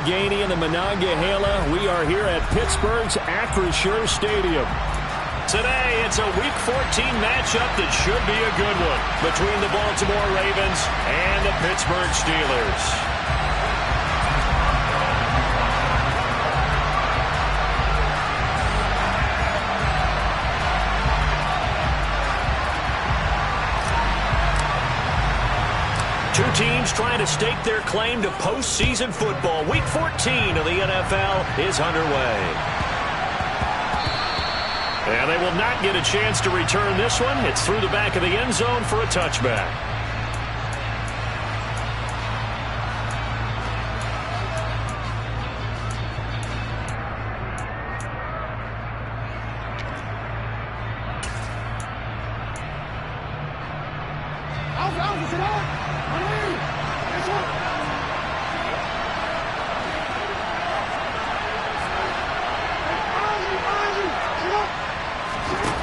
Allegheny and the Monongahela. We are here at Pittsburgh's Acrisure Stadium. Today, it's a Week 14 matchup that should be a good one between the Baltimore Ravens and the Pittsburgh Steelers. Two teams trying to stake their claim to postseason football. Week 14 of the NFL is underway. And they will not get a chance to return this one. It's through the back of the end zone for a touchback.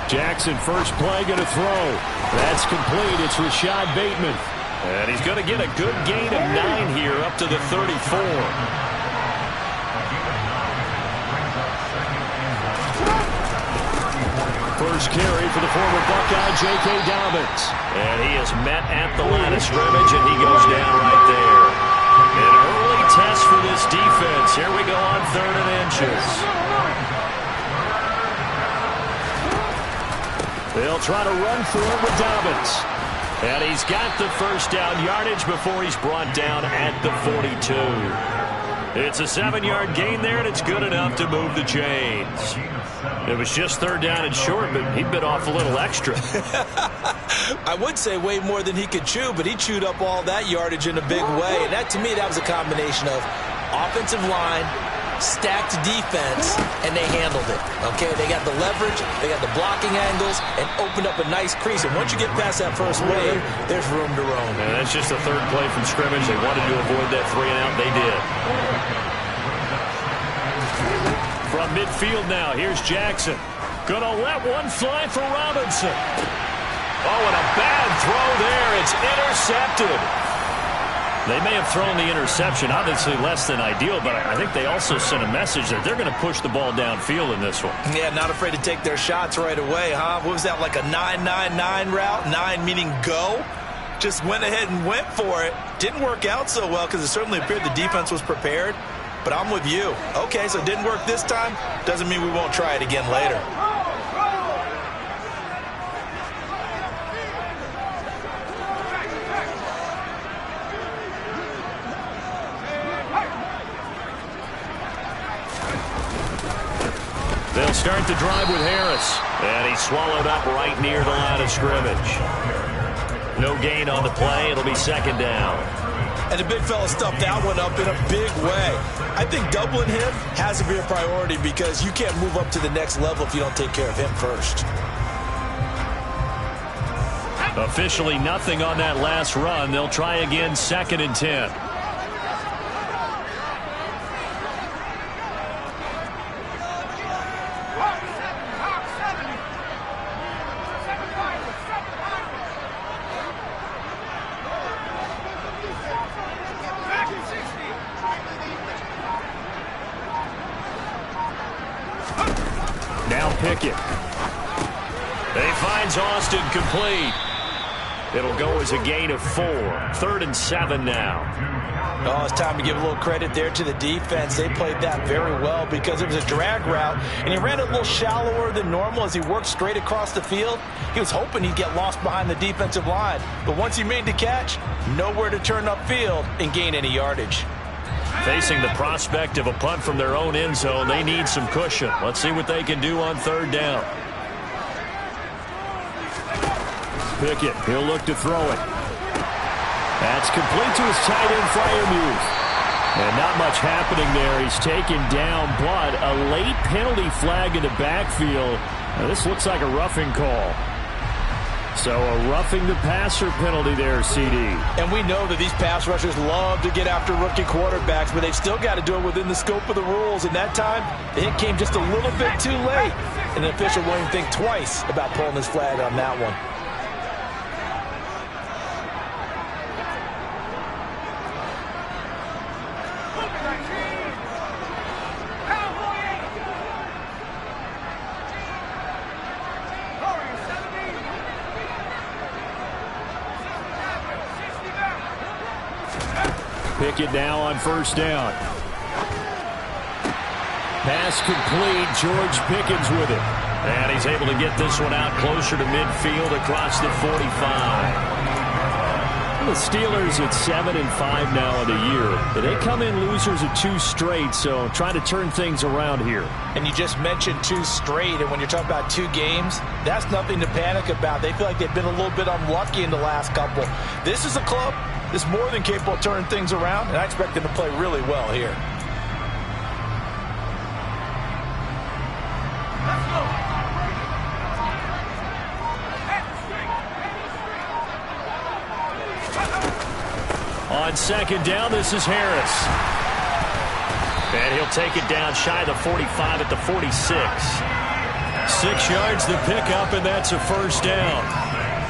Jackson, first play, going to throw. That's complete. It's Rashad Bateman. And he's going to get a good gain of 9 here up to the 34. First carry for the former Buckeye, J.K. Dobbins. And he is met at the line of scrimmage, and he goes down right there. An early test for this defense. Here we go on 3rd and inches. They'll try to run for it with Dobbins. And he's got the first down yardage before he's brought down at the 42. It's a 7-yard gain there, and it's good enough to move the chains. It was just 3rd down and short, but he bit off a little extra. I would say way more than he could chew, but he chewed up all that yardage in a big way. And that, to me, that was a combination of offensive line, stacked defense, and they handled it. Okay, they got the leverage, they got the blocking angles, and opened up a nice crease. And once you get past that first wave, there's room to roam. And that's just the 3rd play from scrimmage. They wanted to avoid that 3-and-out. They did. From midfield now, here's Jackson. Gonna let one fly for Robinson. Oh, and a bad throw there. It's intercepted. They may have thrown the interception, obviously less than ideal, but I think they also sent a message that they're going to push the ball downfield in this one. Yeah, not afraid to take their shots right away, huh? What was that, like a 9-9-9 route? 9 meaning go? Just went ahead and went for it. Didn't work out so well because it certainly appeared the defense was prepared. But I'm with you. Okay, so it didn't work this time. Doesn't mean we won't try it again later. They'll start the drive with Harris. And he's swallowed up right near the line of scrimmage. No gain on the play. It'll be 2nd down. And the big fella stuffed that one up in a big way. I think doubling him has to be a priority because you can't move up to the next level if you don't take care of him first. Officially nothing on that last run. They'll try again, 2nd and 10. Pickett. He finds Austin complete. It'll go as a gain of 4. 3rd and 7 now. Oh, it's time to give a little credit there to the defense. They played that very well because it was a drag route, and he ran it a little shallower than normal as he worked straight across the field. He was hoping he'd get lost behind the defensive line, but once he made the catch, nowhere to turn upfield and gain any yardage. Facing the prospect of a punt from their own end zone, they need some cushion. Let's see what they can do on 3rd down. Pickett, he'll look to throw it. That's complete to his tight end, Freiermuth. And not much happening there. He's taken down, but a late penalty flag in the backfield. Now, this looks like a roughing call. So a roughing the passer penalty there, CD. And we know that these pass rushers love to get after rookie quarterbacks, but they've still got to do it within the scope of the rules. And that time, the hit came just a little bit too late. And the official won't even think twice about pulling his flag on that one. Pickett now on first down. Pass complete. George Pickens with it. And he's able to get this one out closer to midfield across the 45. The Steelers at 7-5 now in the year. They come in losers of 2 straight, so trying to turn things around here. And you just mentioned 2 straight, and when you're talking about 2 games, that's nothing to panic about. They feel like they've been a little bit unlucky in the last couple. This is a club that's more than capable of turning things around, and I expect them to play really well here. On second down, this is Harris. And he'll take it down shy of the 45 at the 46. 6 yards the pickup, and that's a first down.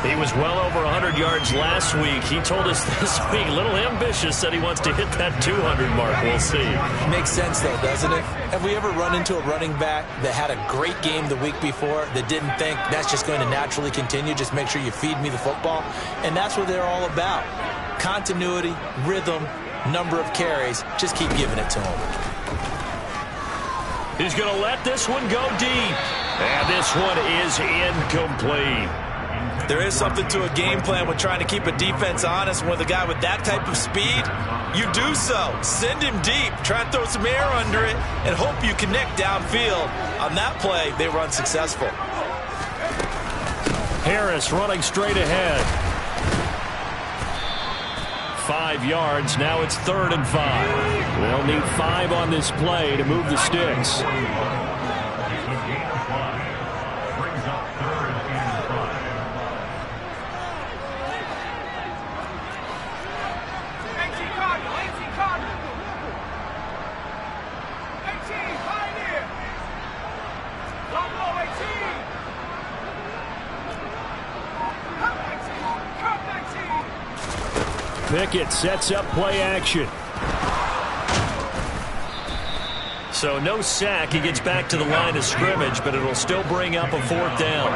He was well over 100 yards last week. He told us this week, a little ambitious, that he wants to hit that 200 mark. We'll see. Makes sense, though, doesn't it? Have we ever run into a running back that had a great game the week before that didn't think that's just going to naturally continue? Just make sure you feed me the football. And that's what they're all about. Continuity, rhythm, number of carries. Just keep giving it to him. He's going to let this one go deep. And this one is incomplete. There is something to a game plan with trying to keep a defense honest. With a guy with that type of speed, you do so. Send him deep. Try and throw some air under it and hope you connect downfield. On that play, they were unsuccessful. Harris running straight ahead. 5 yards. Now it's 3rd and 5. They'll need 5 on this play to move the sticks. Pickett sets up play action. So no sack. He gets back to the line of scrimmage, but it'll still bring up a 4th down.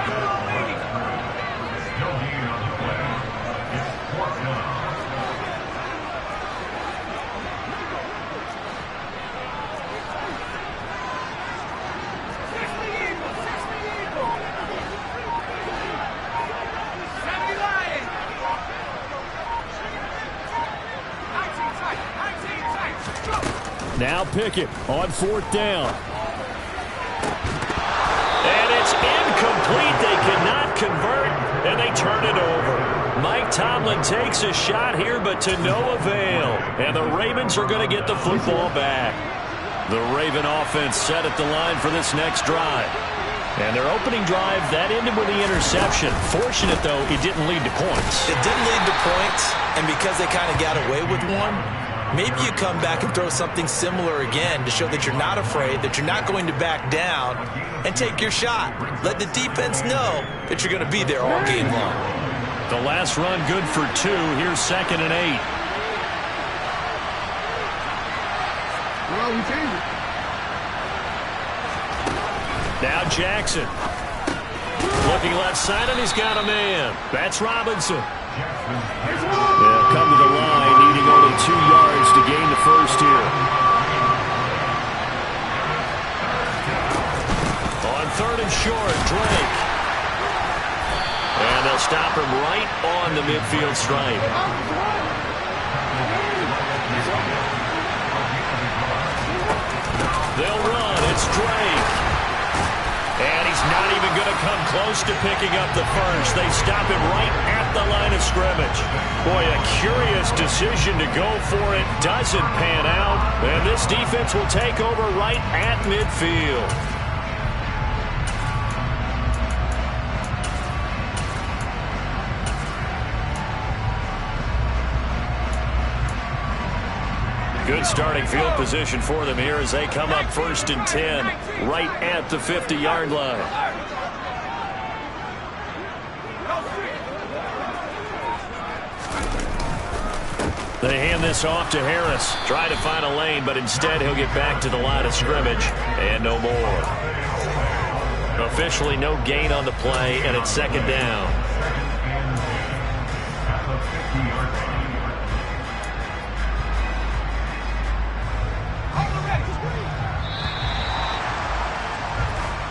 Now Pickett on 4th down. And it's incomplete. They cannot convert, and they turn it over. Mike Tomlin takes a shot here, but to no avail. And the Ravens are going to get the football back. The Raven offense set at the line for this next drive. And their opening drive, that ended with the interception. Fortunate, though, it didn't lead to points. It didn't lead to points, and because they kind of got away with one, maybe you come back and throw something similar again to show that you're not afraid, that you're not going to back down, and take your shot. Let the defense know that you're going to be there all game long. The last run good for 2. Here's 2nd and 8. Well, we changed it. Now Jackson. Looking left side, and he's got a man. That's Robinson. They'll come to the line, needing only 2 yards to gain the first here. On 3rd and short, Drake. And they'll stop him right on the midfield stripe. They'll run. It's Drake. And he's not even going to come close to picking up the first. They stop him right at the line of scrimmage. Boy, a curious decision to go for it. Doesn't pan out. And this defense will take over right at midfield. Good starting field position for them here as they come up 1st and 10 right at the 50-yard line. They hand this off to Harris. Try to find a lane, but instead he'll get back to the line of scrimmage and no more. Officially no gain on the play, and it's 2nd down.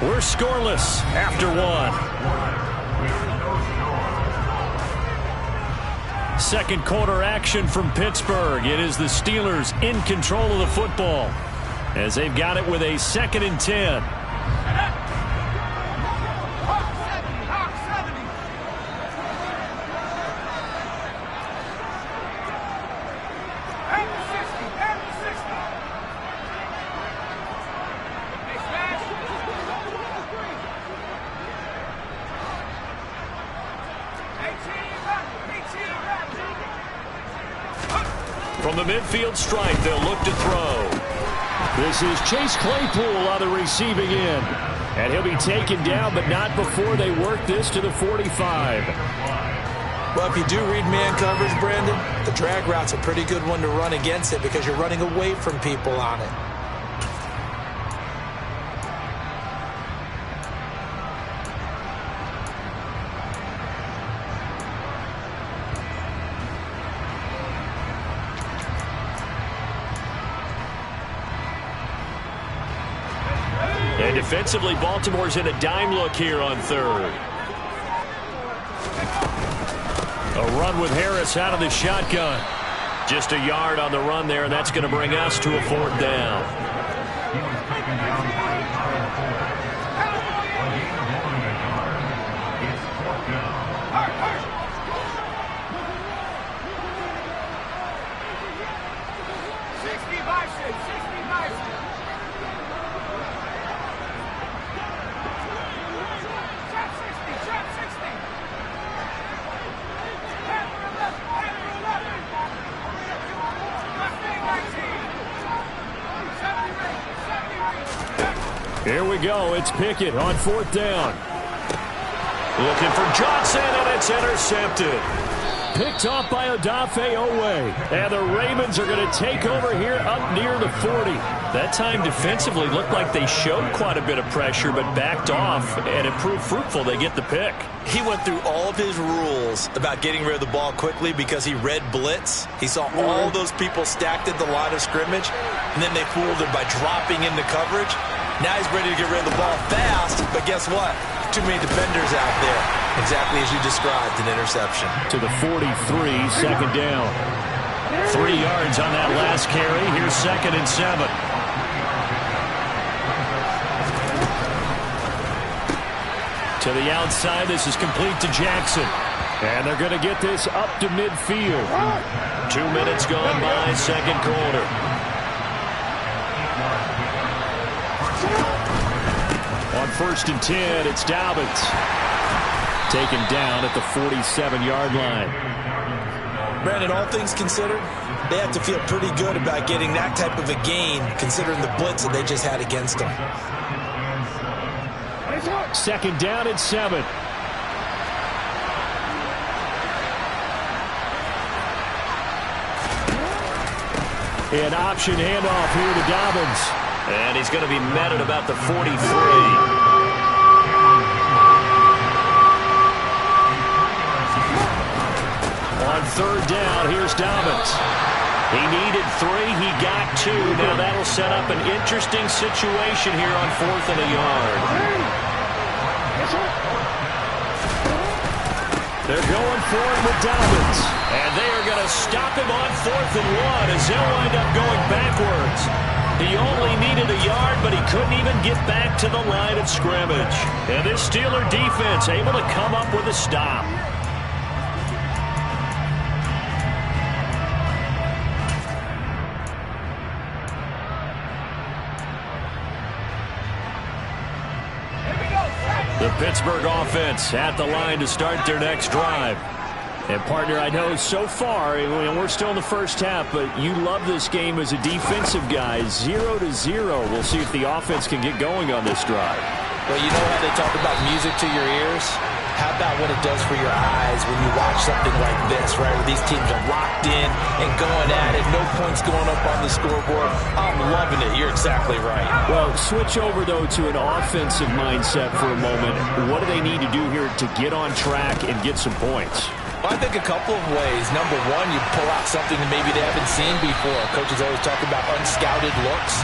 We're scoreless after one. Second quarter action from Pittsburgh. It is the Steelers in control of the football as they've got it with a 2nd and 10. From the midfield stripe, they'll look to throw. This is Chase Claypool on the receiving end. And he'll be taken down, but not before they work this to the 45. Well, if you do read man coverage, Brandon, the drag route's a pretty good one to run against it because you're running away from people on it. And defensively, Baltimore's in a dime look here on 3rd. A run with Harris out of the shotgun. Just a yard on the run there, and that's going to bring us to a 4th down. Here we go. It's Pickett on 4th down. Looking for Johnson, and it's intercepted. Picked off by Odafe Owe. And the Ravens are going to take over here up near the 40. That time defensively looked like they showed quite a bit of pressure, but backed off, and it proved fruitful. They get the pick. He went through all of his rules about getting rid of the ball quickly because he read blitz. He saw all those people stacked at the line of scrimmage, and then they fooled him by dropping into coverage. Now he's ready to get rid of the ball fast, but guess what? Too many defenders out there. Exactly as you described, an interception. To the 43, 2nd down. 3 yards on that last carry. Here's 2nd and 7. To the outside, this is complete to Jackson. And they're going to get this up to midfield. 2 minutes gone by, 2nd quarter. On 1st and 10, it's Dobbins. Taken down at the 47-yard line. Brandon, all things considered, they have to feel pretty good about getting that type of a gain, considering the blitz that they just had against them. 2nd down and 7. An option handoff here to Dobbins. And he's going to be met at about the 43. On 3rd down, here's Dobbins. He needed 3, he got 2. Now that'll set up an interesting situation here on 4th and a yard. They're going for it with Dobbins. And they are going to stop him on 4th and 1 as they'll wind up going backwards. He only needed a yard, but he couldn't even get back to the line of scrimmage. And this Steeler defense able to come up with a stop. The Pittsburgh offense at the line to start their next drive. And, partner, I know so far, and we're still in the first half, but you love this game as a defensive guy. 0-0. We'll see if the offense can get going on this drive. Well, you know how they talk about music to your ears? How about what it does for your eyes when you watch something like this, right, where these teams are locked in and going at it, no points going up on the scoreboard. I'm loving it. You're exactly right. Well, switch over, though, to an offensive mindset for a moment. What do they need to do here to get on track and get some points? Well, I think a couple of ways. Number one, you pull out something that maybe they haven't seen before. Coaches always talk about unscouted looks.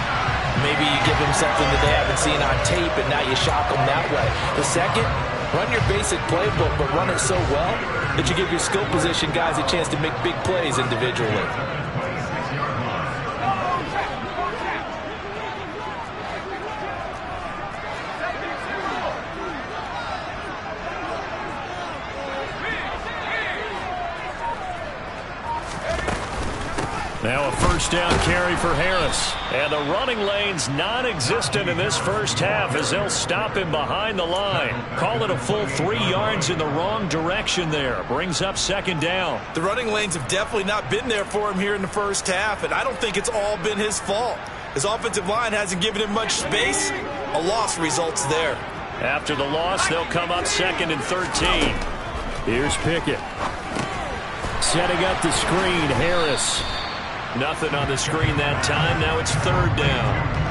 Maybe you give them something that they haven't seen on tape, and now you shock them that way. The second, run your basic playbook, but run it so well that you give your skill position guys a chance to make big plays individually. Now a first down carry for Harris. And the running lane's non-existent in this first half as they'll stop him behind the line. Call it a full 3 yards in the wrong direction there. Brings up second down. The running lanes have definitely not been there for him here in the first half, and I don't think it's all been his fault. His offensive line hasn't given him much space. A loss results there. After the loss, they'll come up 2nd and 13. Here's Pickett. Setting up the screen, Harris. Nothing on the screen that time. Now it's 3rd down.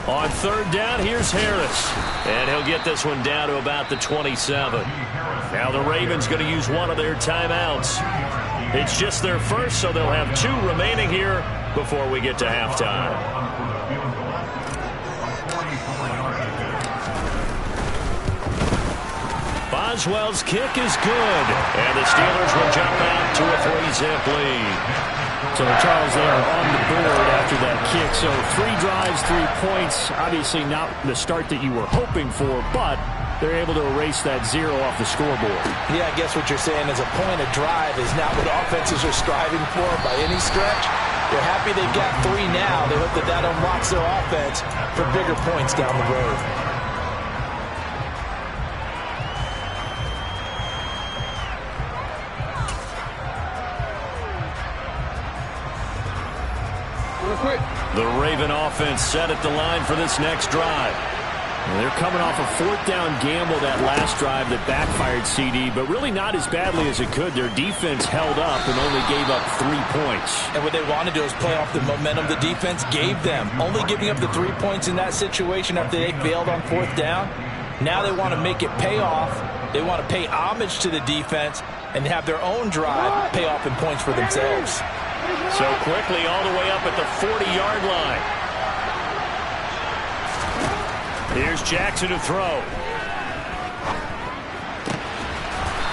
On 3rd down, here's Harris. And he'll get this one down to about the 27. Now the Ravens going to use one of their timeouts. It's just their first, so they'll have 2 remaining here before we get to halftime. Boswell's kick is good. And the Steelers will jump out to a 3-zip lead. So, Charles, they are on the board after that kick. So 3 drives, 3 points. Obviously not the start that you were hoping for, but they're able to erase that 0 off the scoreboard. Yeah, I guess what you're saying is a point of drive is not what offenses are striving for by any stretch. They're happy they got 3 now. They hope that that unlocks their offense for bigger points down the road. The Raven offense set at the line for this next drive. Well, they're coming off a 4th down gamble that last drive that backfired, CD, but really not as badly as it could. Their defense held up and only gave up 3 points. And what they want to do is play off the momentum the defense gave them. Only giving up the 3 points in that situation after they failed on 4th down. Now they want to make it pay off. They want to pay homage to the defense and have their own drive pay off in points for themselves. So quickly all the way up at the 40-yard line. Here's Jackson to throw.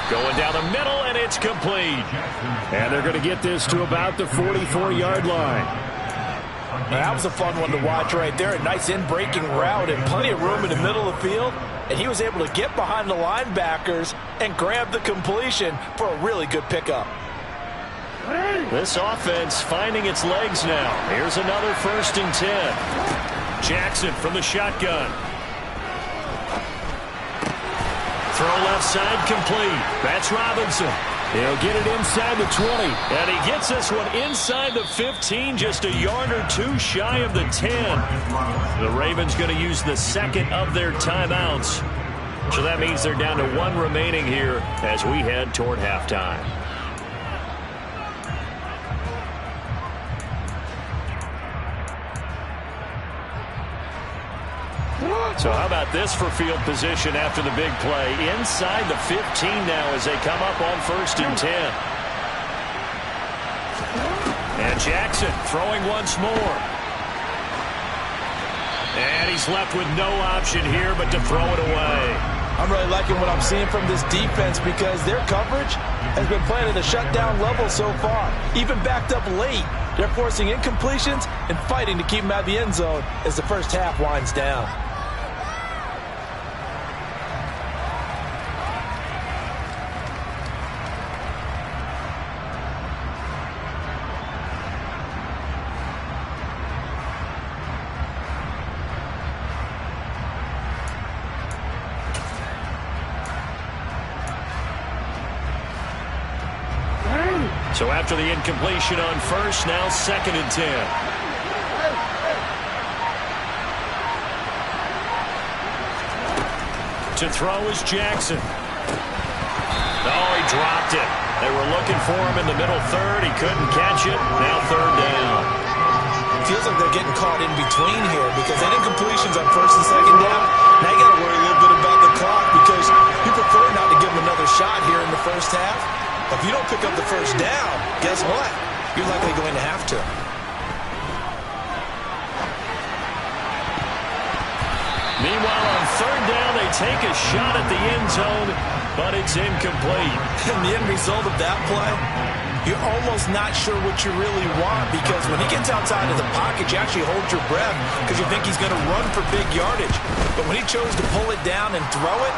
Going down the middle, and it's complete. And they're going to get this to about the 44-yard line. That was a fun one to watch right there. A nice in-breaking route and plenty of room in the middle of the field. And he was able to get behind the linebackers and grab the completion for a really good pickup. This offense finding its legs now. Here's another 1st and 10. Jackson from the shotgun. Throw left side complete. That's Robinson. He'll get it inside the 20. And he gets this one inside the 15, just a yard or 2 shy of the 10. The Ravens going to use the 2nd of their timeouts. So that means they're down to 1 remaining here as we head toward halftime. So how about this for field position after the big play? Inside the 15 now as they come up on 1st and 10. And Jackson throwing once more. And he's left with no option here but to throw it away. I'm really liking what I'm seeing from this defense because their coverage has been playing at a shutdown level so far. Even backed up late, they're forcing incompletions and fighting to keep them out of the end zone as the first half winds down. So after the incompletion on first, now 2nd and 10. To throw is Jackson. Oh, he dropped it. They were looking for him in the middle third. He couldn't catch it. Now 3rd down. Feels like they're getting caught in between here because that incompletion's on 1st and 2nd down. Now you got to worry a little bit about the clock because you prefer not to give them another shot here in the first half. If you don't pick up the 1st down, guess what? You're likely going to have to. Meanwhile, on 3rd down, they take a shot at the end zone, but it's incomplete. And the end result of that play, you're almost not sure what you really want because when he gets outside of the pocket, you actually hold your breath because you think he's going to run for big yardage. But when he chose to pull it down and throw it,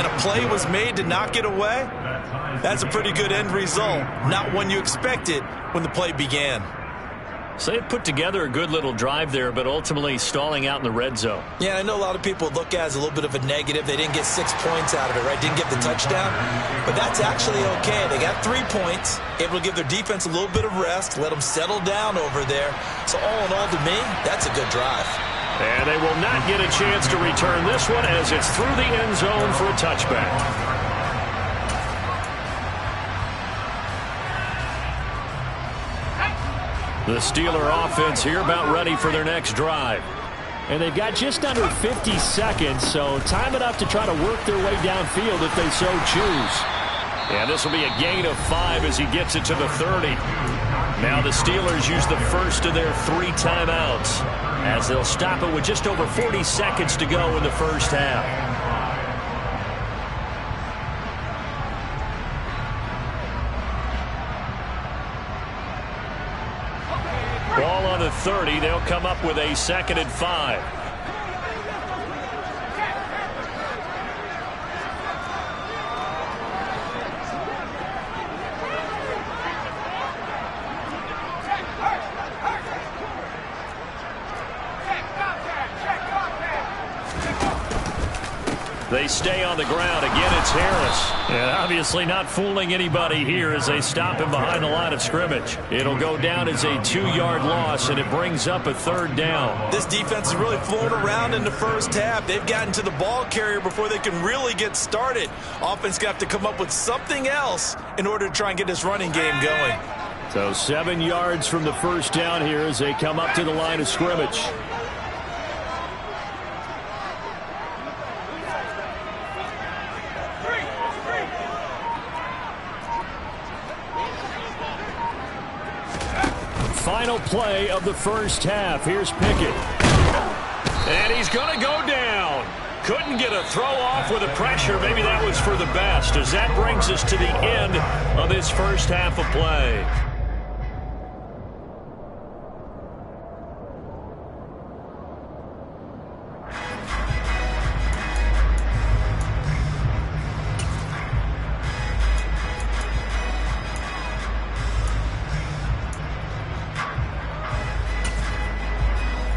and a play was made to knock it away, that's a pretty good end result. Not one you expected when the play began. So they put together a good little drive there, but ultimately stalling out in the red zone. Yeah, I know a lot of people look at it as a little bit of a negative. They didn't get 6 points out of it, right? Didn't get the touchdown. But that's actually okay. They got 3 points, able to give their defense a little bit of rest, let them settle down over there. So all in all, to me, that's a good drive. And they will not get a chance to return this one as it's through the end zone for a touchback. The Steeler offense here about ready for their next drive. And they've got just under 50 seconds, so time enough to try to work their way downfield if they so choose. And this will be a gain of 5 as he gets it to the 30. Now the Steelers use the first of their 3 timeouts as they'll stop it with just over 40 seconds to go in the first half. Ball on the 30. They'll come up with a 2nd and 5. They stay on the ground. Again, it's Harris. And obviously not fooling anybody here as they stop him behind the line of scrimmage. It'll go down as a 2-yard loss, and it brings up a 3rd down. This defense is really flown around in the first half. They've gotten to the ball carrier before they can really get started. Offense got to come up with something else in order to try and get this running game going. So 7 yards from the first down here as they come up to the line of scrimmage. Final play of the first half. Here's Pickett. And he's going to go down. Couldn't get a throw off with the pressure. Maybe that was for the best, as that brings us to the end of this first half of play.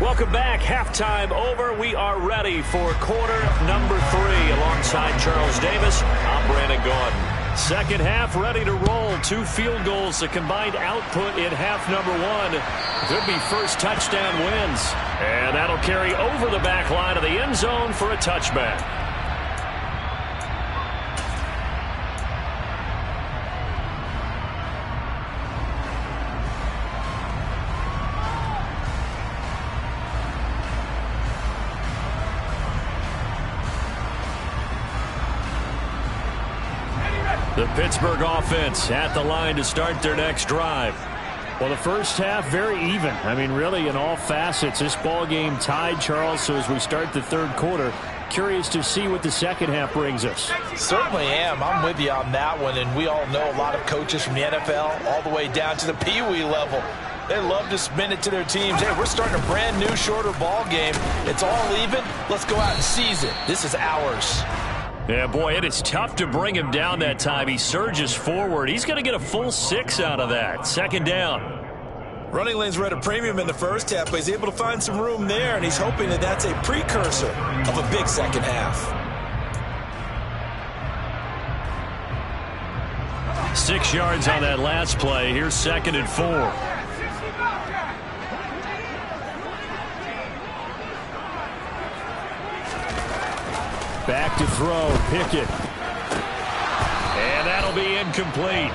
Welcome back. Halftime over. We are ready for quarter number 3. Alongside Charles Davis, I'm Brandon Gaudin. Second half ready to roll. 2 field goals, the combined output in half number 1. Could be first touchdown wins. And that'll carry over the back line of the end zone for a touchback. The Pittsburgh offense at the line to start their next drive. Well, the first half, very even. I mean, really, in all facets, this ball game tied, Charles. So as we start the third quarter, curious to see what the second half brings us. Certainly am. I'm with you on that one. And we all know a lot of coaches from the NFL all the way down to the Pee Wee level. They love to spin it to their teams. Hey, we're starting a brand new, shorter ball game. It's all even. Let's go out and seize it. This is ours. Yeah, boy, it is tough to bring him down that time. He surges forward. He's going to get a full 6 out of that. Second down. Running lanes were at a premium in the first half, but he's able to find some room there, and he's hoping that that's a precursor of a big second half. 6 yards on that last play. Here's 2nd and 4. Back to throw. Pickett. And that'll be incomplete.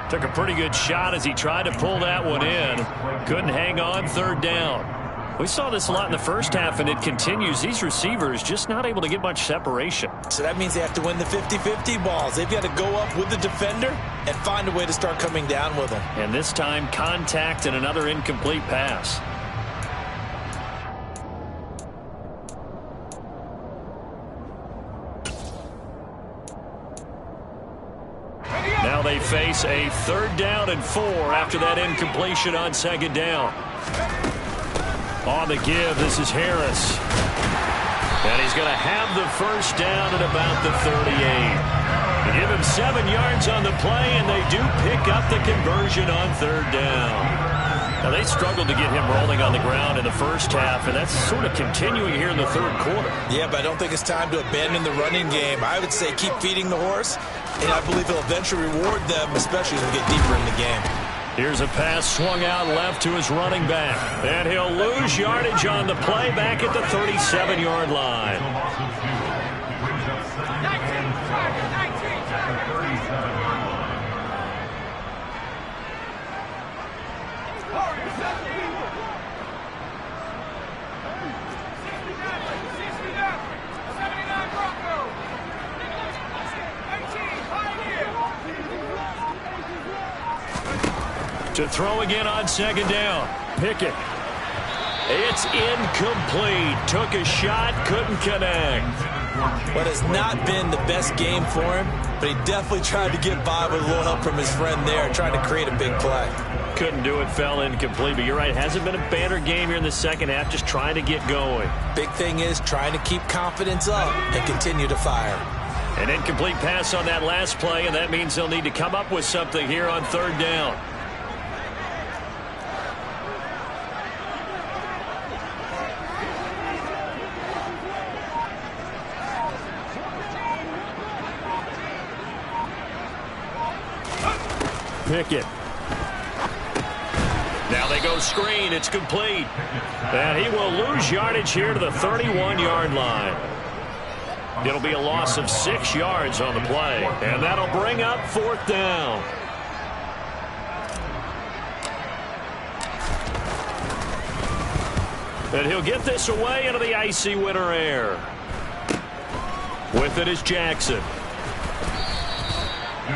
Took a pretty good shot as he tried to pull that one in. Couldn't hang on. 3rd down. We saw this a lot in the first half, and it continues. These receivers just not able to get much separation. So that means they have to win the 50-50 balls. They've got to go up with the defender and find a way to start coming down with them. And this time, contact and another incomplete pass. Now they face a 3rd down and 4 after that incompletion on 2nd down. On the give, this is Harris. And he's going to have the 1st down at about the 38. They give him 7 yards on the play, and they do pick up the conversion on 3rd down. Now, they struggled to get him rolling on the ground in the first half, and that's sort of continuing here in the 3rd quarter. Yeah, but I don't think it's time to abandon the running game. I would say keep feeding the horse, and I believe he'll eventually reward them, especially as we get deeper in the game. Here's a pass swung out left to his running back. And he'll lose yardage on the play back at the 37-yard line. To throw again on 2nd down. Pickett. It's incomplete. Took a shot, couldn't connect. What has not been the best game for him, but he definitely tried to get by with a little help from his friend there, trying to create a big play. Couldn't do it, fell incomplete, but you're right. Hasn't been a banner game here in the second half, just trying to get going. Big thing is trying to keep confidence up and continue to fire. An incomplete pass on that last play, and that means they'll need to come up with something here on 3rd down. Pickett. Now they go screen. It's complete. And he will lose yardage here to the 31-yard line. It'll be a loss of 6 yards on the play. And that'll bring up 4th down. And he'll get this away into the icy winter air. With it is Jackson.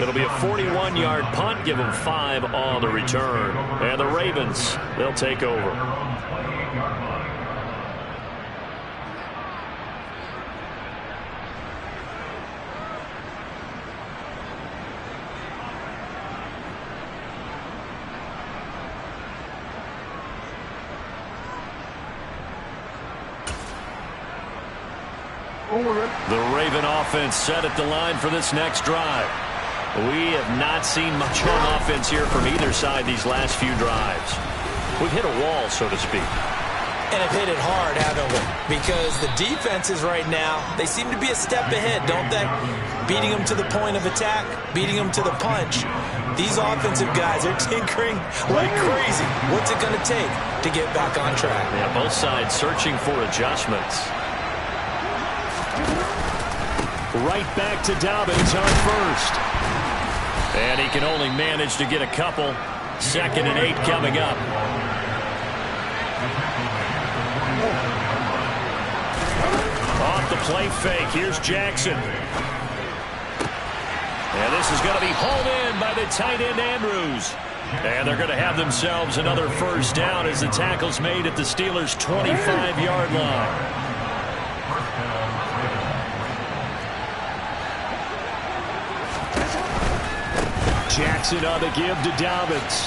It'll be a 41-yard punt. Give them 5 on the return. And the Ravens, they'll take over. The Raven offense set at the line for this next drive. We have not seen much on offense here from either side these last few drives. We've hit a wall, so to speak. And have hit it hard, haven't we? Because the defenses right now, they seem to be a step ahead, don't they? Beating them to the point of attack, beating them to the punch. These offensive guys are tinkering like crazy. What's it going to take to get back on track? Yeah, both sides searching for adjustments. Right back to Dobbins on 1st. And he can only manage to get a couple. 2nd and 8 coming up. Off the play fake. Here's Jackson. And this is going to be hauled in by the tight end Andrews. And they're going to have themselves another 1st down as the tackle's made at the Steelers' 25-yard line. Jackson on the give to Dobbins.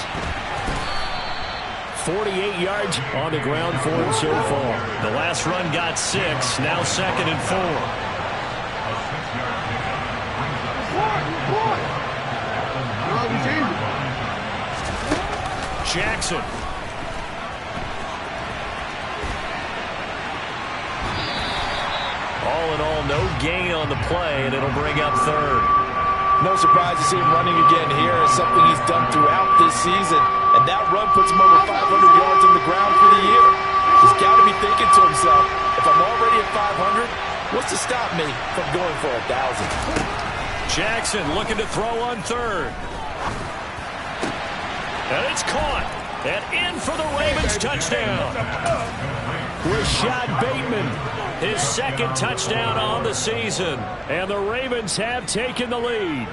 48 yards on the ground for him so far. The last run got 6. Now 2nd and 4. Jackson. All in all, no gain on the play, and it'll bring up 3rd. No surprise to see him running again here. It's something he's done throughout this season. And that run puts him over 500 yards on the ground for the year. He's got to be thinking to himself, if I'm already at 500, what's to stop me from going for 1,000? Jackson looking to throw on third. And it's caught. And in for the Ravens touchdown. Rashad Bateman, his second touchdown on the season. And the Ravens have taken the lead.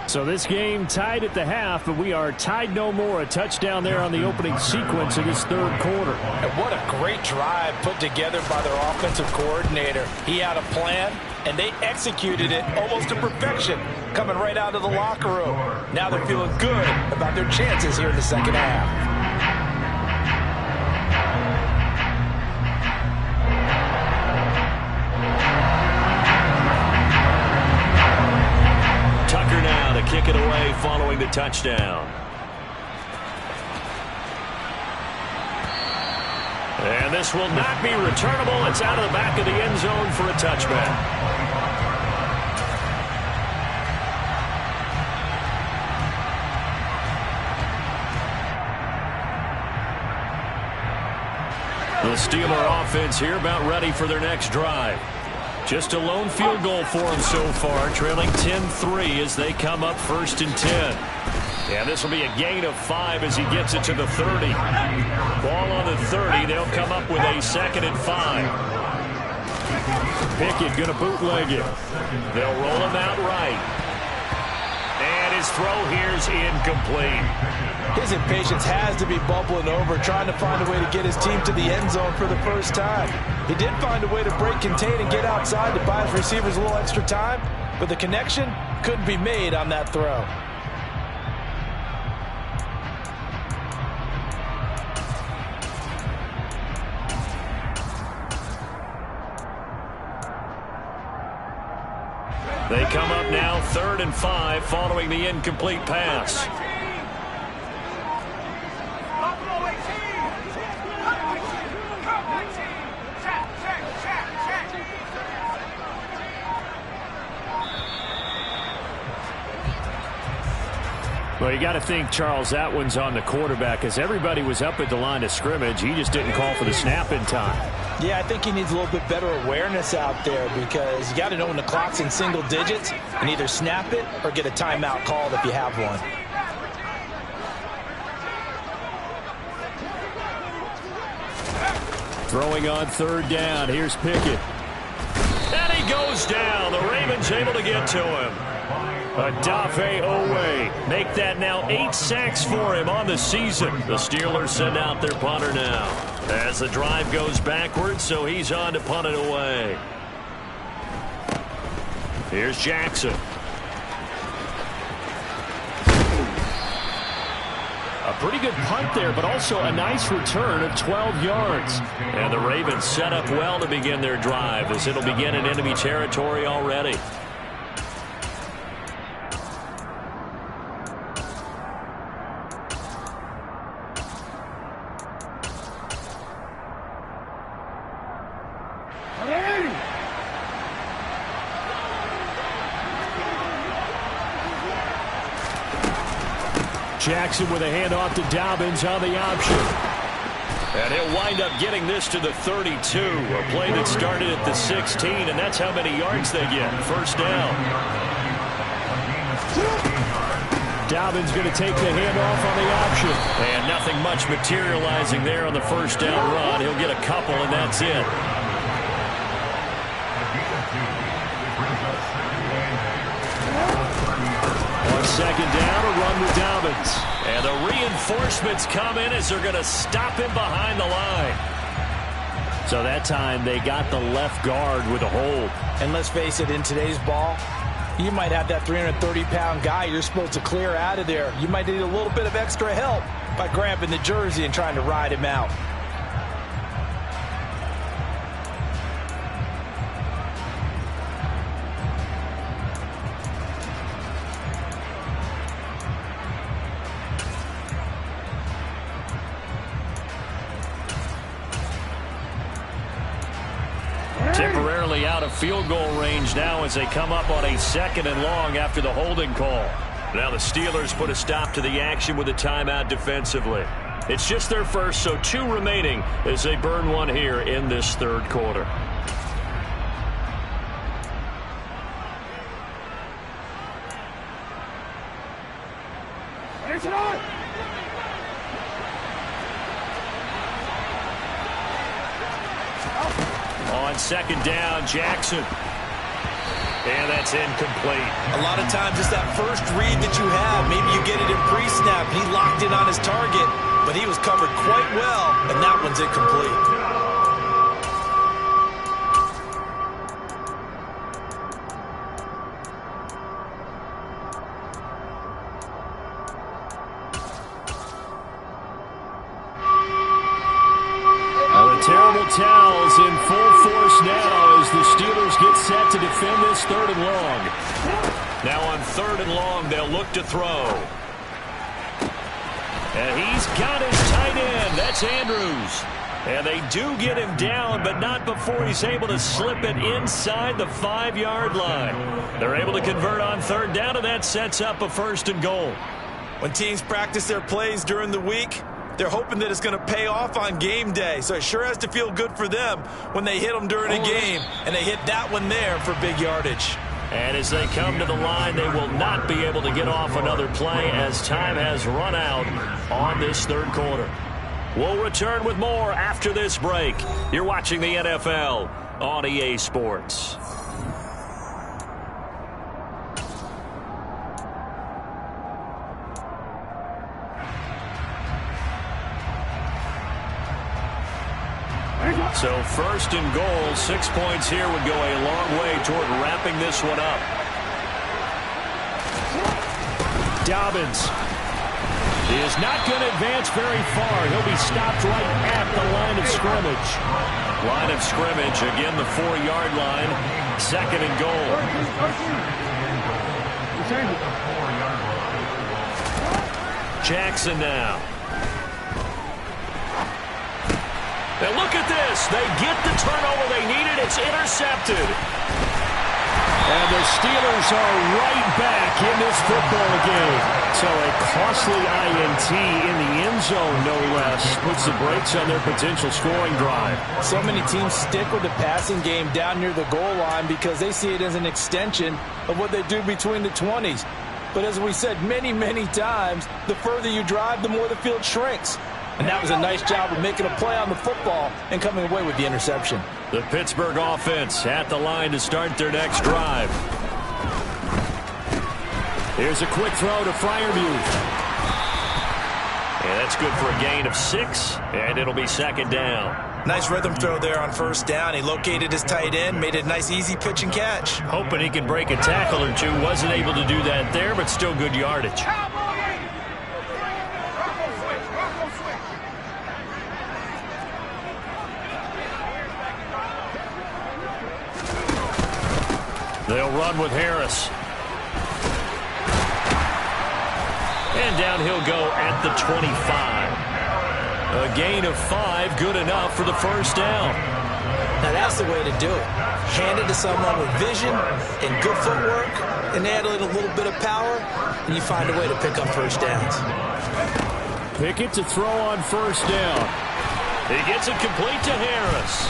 So this game tied at the half, but we are tied no more. A touchdown there on the opening sequence of this third quarter. And what a great drive put together by their offensive coordinator. He had a plan, and they executed it almost to perfection, coming right out of the locker room. Now they're feeling good about their chances here in the second half. Kick it away following the touchdown. And this will not be returnable. It's out of the back of the end zone for a touchback. The Steeler offense here about ready for their next drive. Just a lone field goal for him so far, trailing 10-3 as they come up 1st and 10. And this will be a gain of 5 as he gets it to the 30. Ball on the 30. They'll come up with a 2nd and 5. Pickett going to bootleg it. They'll roll him out right. And his throw here's incomplete. His impatience has to be bubbling over, trying to find a way to get his team to the end zone for the first time. He did find a way to break contain and get outside to buy his receivers a little extra time, but the connection couldn't be made on that throw. They come up now 3rd and 5 following the incomplete pass. Well, you got to think, Charles, that one's on the quarterback as everybody was up at the line of scrimmage. He just didn't call for the snap in time. Yeah, I think he needs a little bit better awareness out there because you got to know when the clock's in single digits and either snap it or get a timeout called if you have one. Throwing on 3rd down. Here's Pickett. And he goes down. The Ravens able to get to him. Odafe Owe. Make that now 8 sacks for him on the season. The Steelers send out their punter now. As the drive goes backwards, so he's on to punt it away. Here's Jackson. A pretty good punt there, but also a nice return of 12 yards. And the Ravens set up well to begin their drive as it'll begin in enemy territory already. Jackson with a handoff to Dobbins on the option. And he'll wind up getting this to the 32. A play that started at the 16, and that's how many yards they get. 1st down. Dobbins going to take the handoff on the option. And nothing much materializing there on the 1st down run. He'll get a couple, and that's it. On 2nd down, a run with Dobbins. And the reinforcements come in as they're going to stop him behind the line. So that time they got the left guard with a hold. And let's face it, in today's ball, you might have that 330-pound guy you're supposed to clear out of there. You might need a little bit of extra help by grabbing the jersey and trying to ride him out. nearly out of field goal range now as they come up on a 2nd and long after the holding call. Now the Steelers put a stop to the action with a timeout defensively. It's just their first, so 2 remaining as they burn one here in this 3rd quarter. On 2nd down, Jackson. And that's incomplete. A lot of times it's that first read that you have. Maybe you get it in pre-snap. He locked in on his target, but he was covered quite well, and that one's incomplete. Terrible towels in full force now as the Steelers get set to defend this 3rd and long. Now on 3rd and long, they'll look to throw. And he's got his tight end. That's Andrews. And they do get him down, but not before he's able to slip it inside the 5-yard line. They're able to convert on 3rd down, and that sets up a 1st and goal. When teams practice their plays during the week, they're hoping that it's going to pay off on game day. So it sure has to feel good for them when they hit them during a game, and they hit that one there for big yardage. And as they come to the line, they will not be able to get off another play as time has run out on this 3rd quarter. We'll return with more after this break. You're watching the NFL on EA Sports. So 1st and goal, 6 points here would go a long way toward wrapping this one up. Dobbins is not going to advance very far. He'll be stopped right at the line of scrimmage. Line of scrimmage, again the 4-yard line, 2nd and goal. Jackson now. Now look at this. They get the turnover they needed. It's intercepted. And the Steelers are right back in this football game. So a costly INT in the end zone, no less, puts the brakes on their potential scoring drive. So many teams stick with the passing game down near the goal line because they see it as an extension of what they do between the 20s. But as we said many, many times, the further you drive, the more the field shrinks. And that was a nice job of making a play on the football and coming away with the interception. The Pittsburgh offense at the line to start their next drive. Here's a quick throw to Freiermuth. And that's good for a gain of 6, and it'll be 2nd down. Nice rhythm throw there on 1st down. He located his tight end, made it a nice easy pitch and catch. Hoping he can break a tackle or two. Wasn't able to do that there, but still good yardage. They'll run with Harris. And down he'll go at the 25. A gain of 5, good enough for the 1st down. Now that's the way to do it. Hand it to someone with vision and good footwork, and add a little bit of power, and you find a way to pick up 1st downs. Pickett to throw on 1st down. He gets it complete to Harris.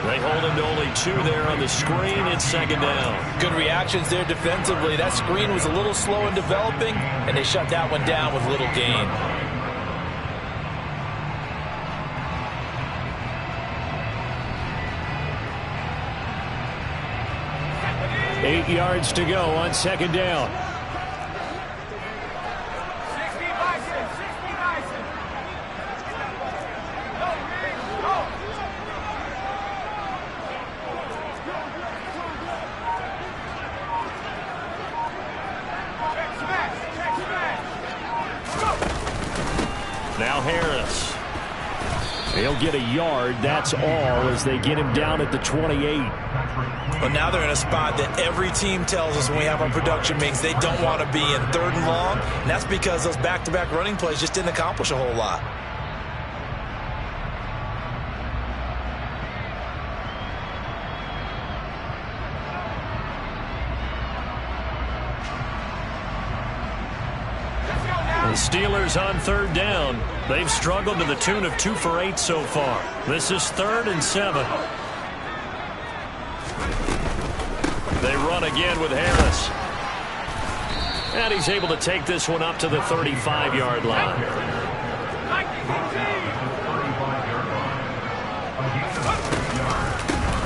They hold him to only 2 there on the screen. It's 2nd down. Good reactions there defensively. That screen was a little slow in developing, and they shut that one down with little gain. Eight yards to go on 2nd down. Now Harris. He'll get a yard, that's all, as they get him down at the 28. But now they're in a spot that every team tells us when we have our production meetings they don't want to be in 3rd and long, and that's because those back-to-back running plays just didn't accomplish a whole lot. The Steelers on third down. They've struggled to the tune of 2 for 8 so far. This is 3rd and 7. They run again with Harris. And he's able to take this one up to the 35-yard line.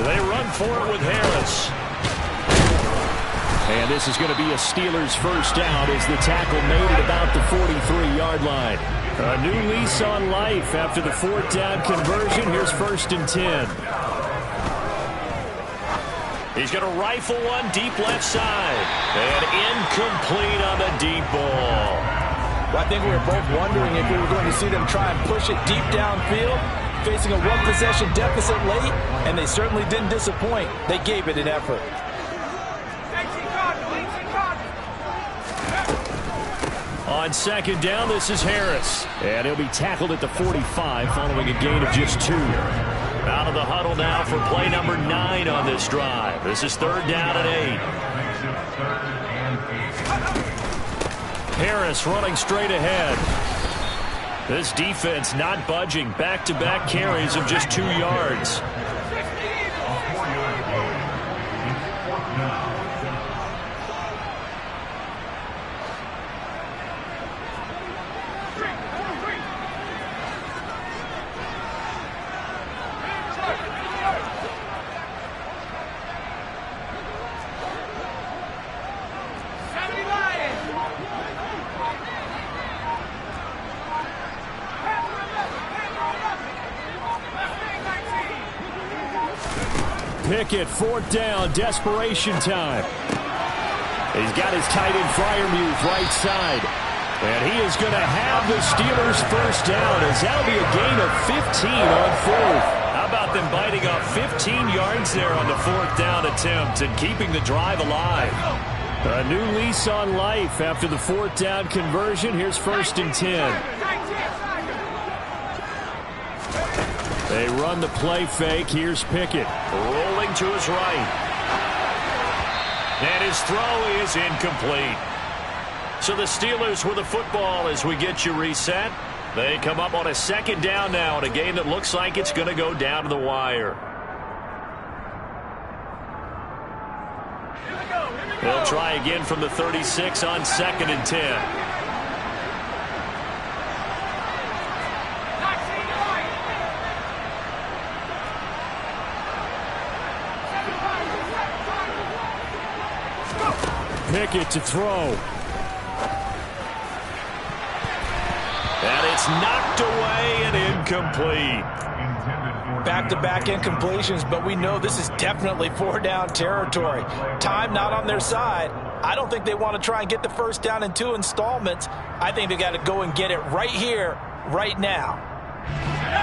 They run for it with Harris. And this is going to be a Steelers first down as the tackle made at about the 43-yard line. A new lease on life after the 4th down conversion. Here's 1st and 10. He's going to rifle one deep left side. And incomplete on the deep ball. Well, I think we were both wondering if we were going to see them try and push it deep downfield, facing a one-possession deficit late, and they certainly didn't disappoint. They gave it an effort. On 2nd down, this is Harris. And he'll be tackled at the 45 following a gain of just 2. Out of the huddle now for play number 9 on this drive. This is 3rd down and 8. Harris running straight ahead. This defense not budging. Back-to-back carries of just 2 yards. Pickett, 4th down, desperation time. He's got his tight end Freiermuth right side. And he is going to have the Steelers first down as that'll be a gain of 15 on 4th. How about them biting off 15 yards there on the 4th down attempt and keeping the drive alive? A new lease on life after the 4th down conversion. Here's 1st and 10. They run the play fake. Here's Pickett. Rolling to his right. And his throw is incomplete. So the Steelers with the football as we get you reset. They come up on a 2nd down now in a game that looks like it's going to go down to the wire. They'll try again from the 36 on 2nd and 10. Pickett to throw. And it's knocked away and incomplete. Back-to-back incompletions, but we know this is definitely 4-down territory. Time not on their side. I don't think they want to try and get the first down in 2 installments. I think they got to go and get it right here, right now.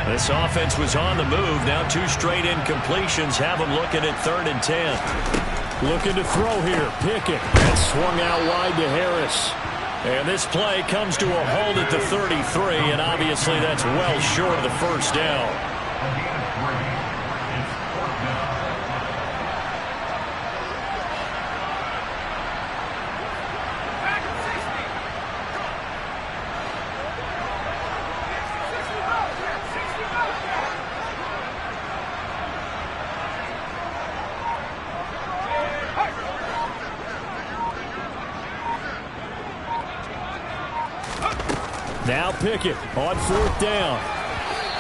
This offense was on the move. Now 2 straight incompletions have them looking at 3rd and 10. Looking to throw here. Pickett. And swung out wide to Harris. And this play comes to a hold at the 33, and obviously that's well short of the first down. Now Pickett on 4th down.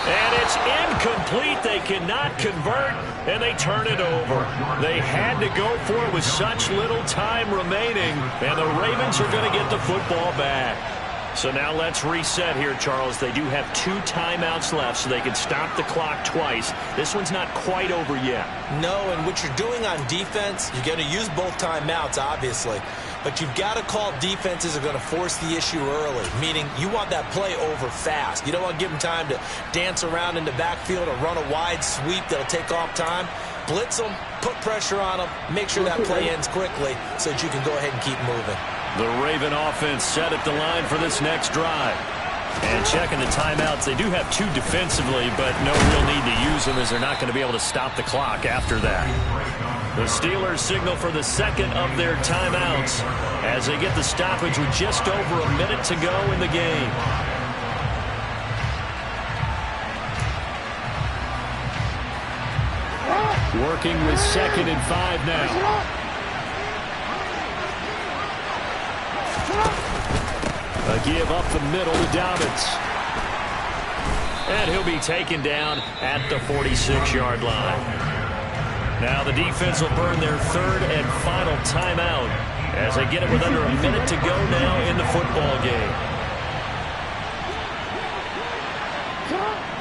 And it's incomplete. They cannot convert, and they turn it over. They had to go for it with such little time remaining, and the Ravens are going to get the football back. So now let's reset here, Charles. They do have 2 timeouts left, so they can stop the clock twice. This one's not quite over yet. No, and what you're doing on defense, you're going to use both timeouts, obviously. But you've got to call defenses are going to force the issue early, meaning you want that play over fast. You don't want to give them time to dance around in the backfield or run a wide sweep that'll take off time. Blitz them, put pressure on them, make sure that play ends quickly so that you can go ahead and keep moving. The Raven offense set at the line for this next drive. And checking the timeouts, they do have 2 defensively, but no real need to use them as they're not going to be able to stop the clock after that. The Steelers signal for the second of their timeouts as they get the stoppage with just over a minute to go in the game. Working with 2nd and 5 now. A give up the middle to Dobbins. And he'll be taken down at the 46-yard line. Now the defense will burn their 3rd and final timeout as they get it with under a minute to go now in the football game.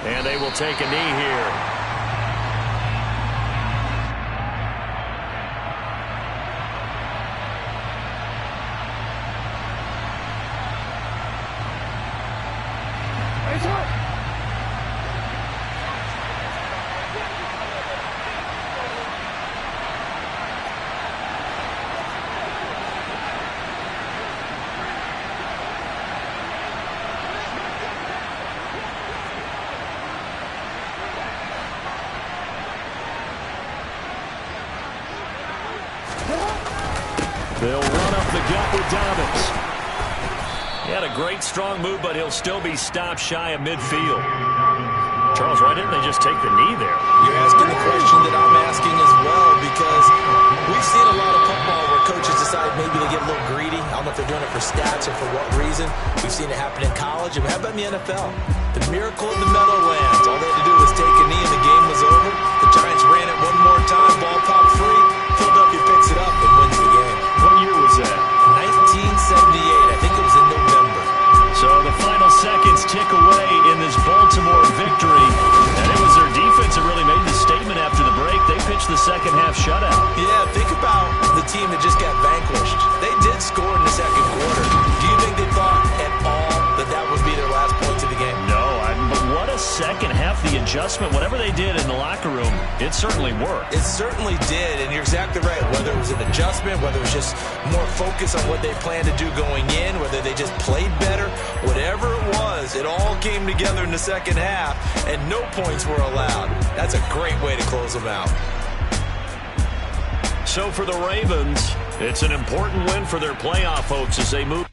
And they will take a knee here. They'll run up the gut with Dobbins. He had a great, strong move, but he'll still be stopped shy of midfield. Charles, why didn't they just take the knee there? You're asking the question that I'm asking as well, because we've seen a lot of football where coaches decide maybe they get a little greedy. I don't know if they're doing it for stats or for what reason. We've seen it happen in college. And how about in the NFL? The miracle of the Meadowlands. All they had to do was take a knee and the game was over. The Giants ran it one more time. Ball popped free. Philadelphia picks it up and wins the game. What year was that? 1978. I think it was in November. So the final seconds tick away in this Baltimore victory. And it was their defense that really made the statement after the break. They pitched the second half shutout. Yeah, think about the team that just got vanquished. They did score in the second quarter. Do you think they thought at all that that would be their last points of the game? No, but what a second half. The adjustment, whatever they did in the locker room, it certainly worked. It certainly did, and you're exactly right. Whether it was an adjustment, whether it was just more focus on what they planned to do going in, whether they just played better, whatever it was, it all came together in the second half, and no points were allowed. That's a great way to close them out. So for the Ravens, it's an important win for their playoff hopes as they move.